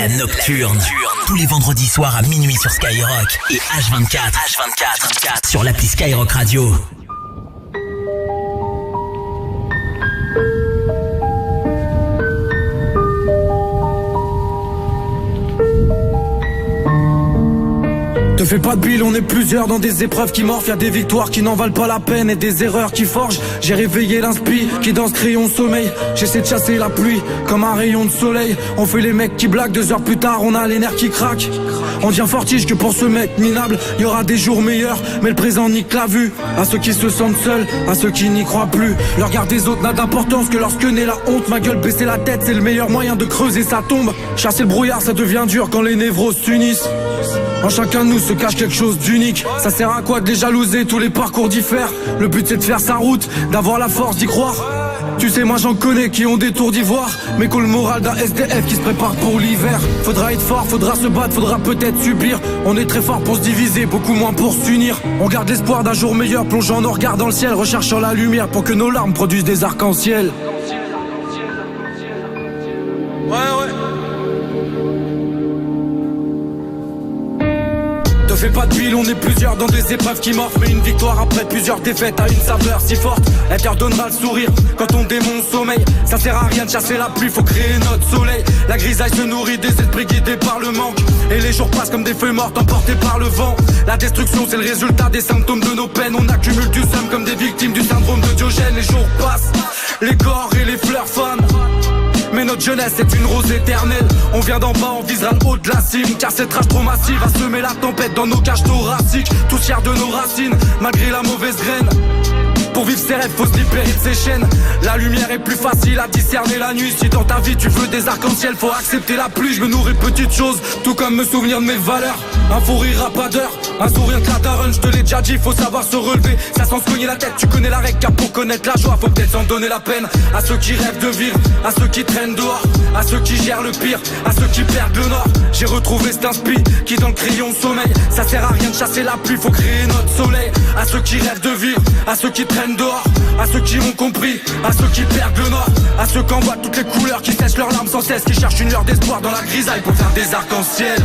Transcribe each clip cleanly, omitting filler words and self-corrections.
La Nocturne. Tous les vendredis soirs à minuit sur Skyrock et H24 sur l'appli Skyrock Radio. Te fais pas de bile, on est plusieurs dans des épreuves qui morphent. Y'a des victoires qui n'en valent pas la peine et des erreurs qui forgent. J'ai réveillé l'inspi qui dans ce crayon sommeil. J'essaie de chasser la pluie comme un rayon de soleil. On fait les mecs qui blaguent, 2 heures plus tard on a les nerfs qui craquent. On devient fortige que pour ce mec minable y aura des jours meilleurs, mais le présent nique la vue. À ceux qui se sentent seuls, à ceux qui n'y croient plus. Le regard des autres n'a d'importance que lorsque naît la honte. Ma gueule, baisser la tête, c'est le meilleur moyen de creuser sa tombe. Chasser le brouillard, ça devient dur quand les névroses s'unissent. En chacun de nous se cache quelque chose d'unique. Ça sert à quoi de les jalouser, tous les parcours diffèrent. Le but c'est de faire sa route, d'avoir la force d'y croire. Tu sais moi j'en connais qui ont des tours d'ivoire, mais qu'ont le moral d'un SDF qui se prépare pour l'hiver. Faudra être fort, faudra se battre, faudra peut-être subir. On est très fort pour se diviser, beaucoup moins pour s'unir. On garde l'espoir d'un jour meilleur, plongeant nos regards dans le ciel, recherchant la lumière pour que nos larmes produisent des arcs-en-ciel. Ouais. Fais pas de bile, on est plusieurs dans des épreuves qui morphent. Mais une victoire après plusieurs défaites a une saveur si forte. Elle te redonnera le sourire quand on démon sommeil. Ça sert à rien de chasser la pluie, faut créer notre soleil. La grisaille se nourrit des esprits guidés par le manque. Et les jours passent comme des feuilles mortes emportées par le vent. La destruction c'est le résultat des symptômes de nos peines. On accumule du somme comme des victimes du syndrome de Diogène. Les jours passent, les corps et les fleurs fanent. Mais notre jeunesse est une rose éternelle. On vient d'en bas, on visera le haut de la cime. Car cette rage trop massive a semé la tempête dans nos cages thoraciques. Tous fiers de nos racines, malgré la mauvaise graine. Pour vivre ses rêves, faut se libérer de ses chaînes. La lumière est plus facile à discerner la nuit. Si dans ta vie tu veux des arcs-en-ciel, faut accepter la pluie. Je me nourris de petites choses, tout comme me souvenir de mes valeurs. Un fou rire à pas d'heure, un sourire de la daronne. Je te l'ai déjà dit, faut savoir se relever. Ça sans se cogner la tête, tu connais la règle. Car pour connaître la joie, faut peut-être s'en donner la peine. À ceux qui rêvent de vivre, à ceux qui traînent dehors, à ceux qui gèrent le pire, à ceux qui perdent le nord. J'ai retrouvé cet inspi qui dans le crayon sommeil. Ça sert à rien de chasser la pluie, faut créer notre soleil. À ceux qui rêvent de vivre, à ceux qui traînent dehors, à ceux qui m'ont compris, à ceux qui perdent le nord, à ceux qui envoient toutes les couleurs, qui sèchent leurs larmes sans cesse, qui cherchent une lueur d'espoir dans la grisaille pour faire des arcs-en-ciel.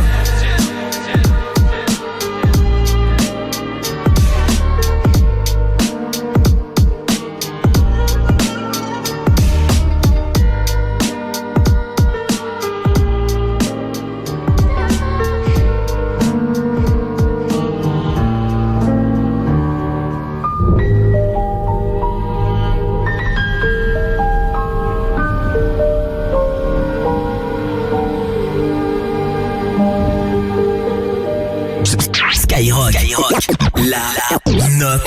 Skyrock, la Nocturne.